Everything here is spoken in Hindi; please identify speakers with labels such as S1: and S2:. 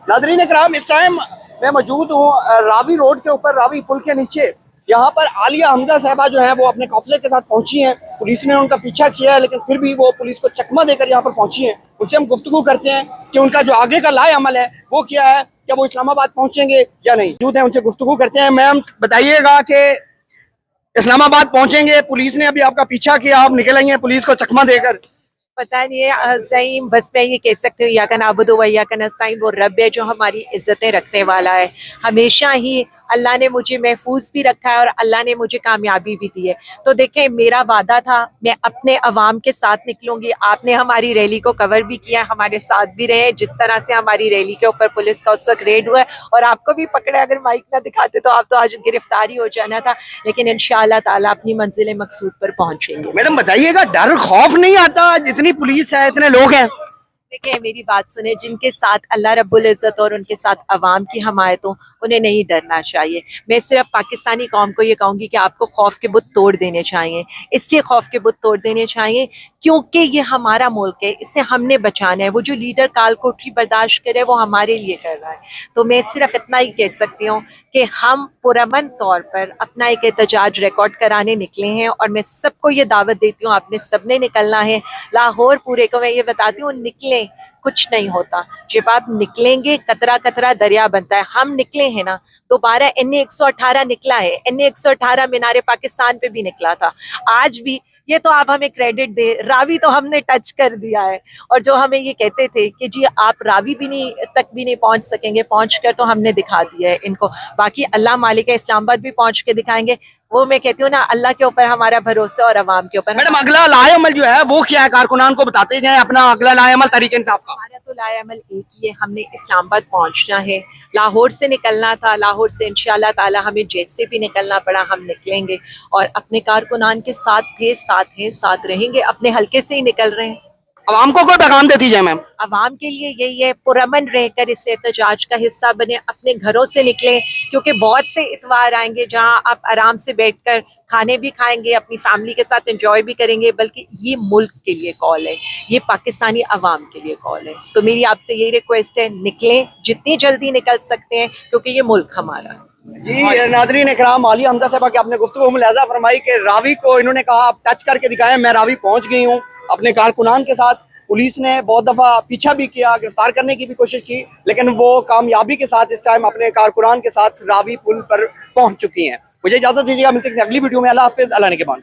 S1: नाज़रीन इकराम, इस टाइम मैं मौजूद हूँ रावी रोड के ऊपर, रावी पुल के नीचे। यहाँ पर आलिया हमजा साहबा जो हैं वो अपने काफिले के साथ पहुंची हैं। पुलिस ने उनका पीछा किया है, लेकिन फिर भी वो पुलिस को चकमा देकर यहाँ पर पहुंची हैं। उनसे हम गुफ्तगू करते हैं कि उनका जो आगे का लाए अमल है वो क्या है, क्या वो इस्लामाबाद पहुंचेंगे या नहीं। मौजूद है, उनसे गुफ्तगू करते हैं। मैम बताइएगा कि इस्लामाबाद पहुंचेंगे, पुलिस ने अभी आपका पीछा किया, आप निकल आई हैं पुलिस को चकमा देकर।
S2: पता नहीं है सईम, बस मैं ये कह सकती हूँ या का नाबुदु व या का नस्ताईन, वो रब है जो हमारी इज्जतें रखने वाला है। हमेशा ही अल्लाह ने मुझे महफूज भी रखा है और अल्लाह ने मुझे कामयाबी भी दी है। तो देखें, मेरा वादा था मैं अपने अवाम के साथ निकलूंगी। आपने हमारी रैली को कवर भी किया, हमारे साथ भी रहे। जिस तरह से हमारी रैली के ऊपर पुलिस का उस वक्त रेड हुआ है और आपको भी पकड़े, अगर माइक ना दिखाते तो आप तो आज गिरफ्तारी हो जाना था। लेकिन इंशाअल्लाह ताला अपनी मंजिल मकसूद पर पहुंचेंगे।
S1: मैडम बताइएगा, डर खौफ नहीं आता? जितनी पुलिस है, इतने लोग हैं।
S2: देखिए, मेरी बात सुने, जिनके साथ अल्लाह रब्बुल इज़्ज़त और उनके साथ अवाम की हमायत हो, उन्हें नहीं डरना चाहिए। मैं सिर्फ पाकिस्तानी कौम को ये कहूँगी कि आपको खौफ के बुत तोड़ देने चाहिए। इससे खौफ के बुत तोड़ देने चाहिए क्योंकि ये हमारा मुल्क है, इससे हमने बचाना है। वो जो लीडर काल कोठरी बर्दाश्त करे वो हमारे लिए कर रहा है। तो मैं सिर्फ इतना ही कह सकती हूँ कि हम पुरअमन तौर पर अपना एक एहतजाज रिकॉर्ड कराने निकले हैं और मैं सबको ये दावत देती हूँ, आपने सबने निकलना है। लाहौर पूरे को मैं ये बताती हूँ, निकलें, कुछ नहीं होता। जब आप निकलेंगे कतरा कतरा दरिया बनता है। हम निकले हैं ना, दोबारा NA 118 निकला है। NA 118 मीनारे पाकिस्तान पे भी निकला था। आज भी ये तो आप हमें क्रेडिट दे, रावी तो हमने टच कर दिया है। और जो हमें ये कहते थे कि जी आप रावी भी नहीं तक भी नहीं पहुंच सकेंगे, पहुंच कर तो हमने दिखा दिया है इनको। बाकी अल्लाह मालिक है, इस्लामाबाद भी पहुंच के दिखाएंगे। वो मैं कहती हूँ ना, अल्लाह के ऊपर हमारा भरोसा और अवाम के ऊपर।
S1: मैडम अगला लाए अमल जो है वो क्या है? कारकुनान को बताते जाएं अपना अगला लाए अमल तरीके इंसाफ का।
S2: हमारा तो लाए अमल एक ही है, हमने इस्लामाबाद पहुंचना है। लाहौर से निकलना था, लाहौर से इंशाल्लाह ताला हमें जैसे भी निकलना पड़ा हम निकलेंगे और अपने कारकुनान के साथ थे, साथ हैं, साथ रहेंगे। अपने हल्के से ही निकल रहे हैं।
S1: आवाम को कोई पैगाम देती जाए मैम?
S2: अवाम के लिए यही है, पुरअमन रहकर इस एहतजाज का हिस्सा बने, अपने घरों से निकलें। क्योंकि बहुत से इतवार आएंगे जहां आप आराम से बैठकर खाने भी खाएंगे, अपनी फैमिली के साथ एंजॉय भी करेंगे। बल्कि ये मुल्क के लिए कॉल है, ये पाकिस्तानी अवाम के लिए कॉल है। तो मेरी आपसे यही रिक्वेस्ट है, निकलें, जितनी जल्दी निकल सकते हैं, क्योंकि ये मुल्क हमारा है।
S1: जी नाज़रीन इकराम, आलिया हमजा साहबा की आपने गुफ्तगू मुलाजा फरमाई कि रावी को इन्होंने कहा आप टच करके दिखाएं। मैं रावी पहुंच गई हूं अपने कारकुनान के साथ। पुलिस ने बहुत दफ़ा पीछा भी किया, गिरफ्तार करने की भी कोशिश की, लेकिन वो कामयाबी के साथ इस टाइम अपने कारकुनान के साथ रावी पुल पर पहुंच चुकी हैं। मुझे इजाज़त दीजिएगा, मिलते हैं अगली वीडियो में। अल्लाह हाफिज़, अल्लाह ने के बाद।